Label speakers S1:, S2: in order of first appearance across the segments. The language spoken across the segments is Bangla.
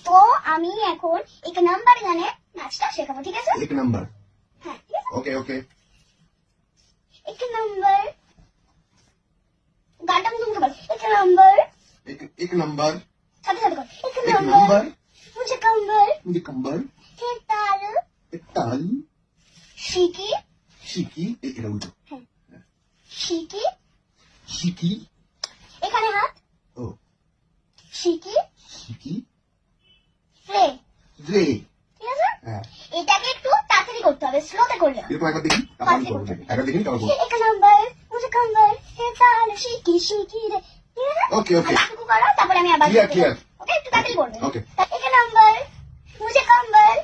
S1: তো আমি এখন এক নাম্বার গানে নাচটা শেখাবো, ঠিক আছে?
S2: एक नंबर।
S1: হ্যাঁ, ঠিক আছে।
S2: Okay okay.
S1: এক নাম্বার গানটা আমি তুমি বল। এক নাম্বার
S2: एक नंबर।
S1: সাথে সাথে কর। এক
S2: एक
S1: নাম্বার
S2: नंबर।
S1: মুঝে কম্বল
S2: मुझे कंबर।
S1: হে তাল
S2: एक ताल।
S1: শিকি
S2: शिकी। এটা উল্টো।
S1: শিকি
S2: शिकी।
S1: এখানে হাত
S2: ও
S1: শিকি
S2: शिकी।
S1: রে,
S2: রে।
S1: ঠিক আছে?
S2: হ্যাঁ
S1: এটাকে একটু তাড়াতাড়ি করতে হবে, স্লোতে করলে হবে।
S2: এরকম একবার দেখি তারপর আমি করবো। একবার দেখি তারপর করবো।
S1: এক নাম্বার মুঝে কম্বল হে তাল শিকি শিকি রে, ঠিক আছে?
S2: ওকে ওকে।
S1: এতটুকু করো, তারপরে আমি আবার
S2: Clear, clear.
S1: ওকে, একটু তাড়াতাড়ি করবে।
S2: Okay.
S1: এক নাম্বার মুঝে কম্বল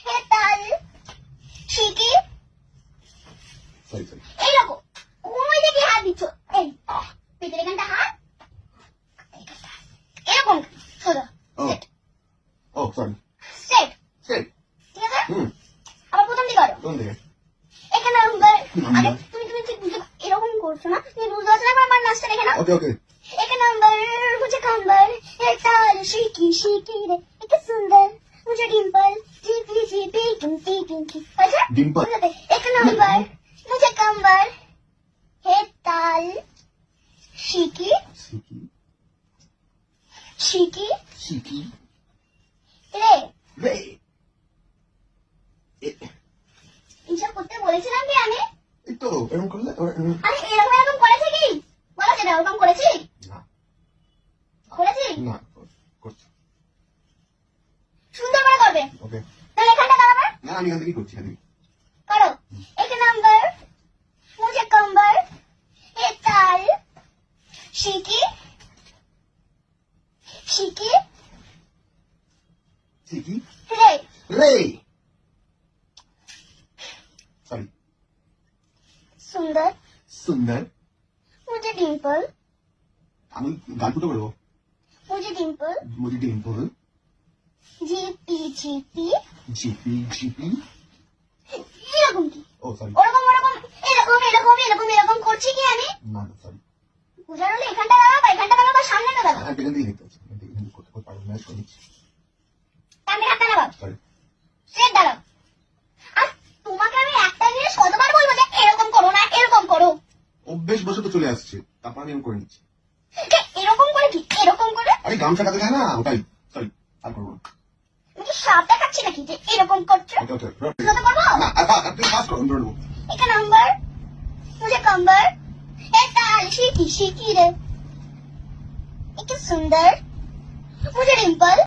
S1: হে তাল শিকি,
S2: সরি সরি।
S1: এইরকম ওই দিকে হাত দিচ্ছ, এই পেটের এখানটা হাত, এরকম সোজা
S2: ও ও সরি।
S1: Straight,
S2: set.
S1: ঠিক আছে?
S2: হুম
S1: আবার প্রথম দিকে করো।
S2: কোন দিকে?
S1: এক নাম্বার
S2: নাম্বার।
S1: আরে তুমি তুমি ঠিক বুঝে এরকম করছো না, তুমি বুঝতে পারছো না, একবার আমার নাচটা দেখে নাও।
S2: ওকে ওকে।
S1: এক নাম্বার মুঝে কম্বল হে তাল শিকি শিকি রে, এক সুন্দর মুঝে ডিম্পল জিপি জিপি টিঙ্কি টিঙ্কি, হয়েছে?
S2: ডিম্পল।
S1: এক নাম্বার মুঝে কম্বল হে তাল শিকি
S2: শিকি।
S1: শিকি
S2: শিকি।
S1: রে।
S2: রে।
S1: এইসব করতে বলেছিলাম কি আমি?
S2: এই তো এরকম করলে
S1: আরে এরকম এরকম করেছি কি বলো, সেটা ওরকম করেছি
S2: না
S1: করেছি
S2: না করছি।
S1: সুন্দর করে করবে,
S2: ওকে।
S1: তাহলে এখানটা দাঁড়াবে
S2: না আমি এখান থেকে করছি এখান থেকে।
S1: করো। এক নাম্বার মুঝে কম্বল হে তাল শিকি শিকি
S2: শিকি।
S1: রে।
S2: রে। সরি।
S1: সুন্দর
S2: সুন্দর।
S1: মুঝে ডিম্পল
S2: আমি গান ফুটো করবো।
S1: মুঝে ডিম্পল
S2: মুঝে Dimple.
S1: GP GP,
S2: GP GP.
S1: এরকম কি
S2: ও সরি।
S1: ওরকম ওরকম এরকম এরকম এরকম এরকম করছি কি আমি?
S2: না না সরি।
S1: বুঝার হলে এখানটা দাঁড়াবো, এখানটা দাঁড়াবো, সামনেটা দাঁড়াবো,
S2: হ্যাঁ এখান থেকে দেখতে পাচ্ছি। এখান থেকে করতে পারবো না সরি।
S1: সামনে হাতটা দাঁড়াবো,
S2: সরি।
S1: স্ট্রেট দাঁড়াও। আর তোমাকে আমি একটা জিনিস কতবার বলবো যে এরকম করো না, এরকম করো।
S2: অভ্যেস বসে তো চলে আসছে তারপর আমি করে নিচ্ছি।
S1: এরকম করে কি এরকম করে?
S2: আরে গামছা কাটে যায় না ওটাই। সরি আর করবো না।
S1: আমি কি সাপ দেখাচ্ছি নাকি যে এরকম করছো?
S2: ওকে ওকে।
S1: স্লোতে করবো।
S2: না তুই ফাস্ট করো আমি ধরে নেবো।
S1: এক নাম্বার মুঝে কম্বল হে তাল শিকি শিকি রে, एक सुंदर मुझे डिम्पल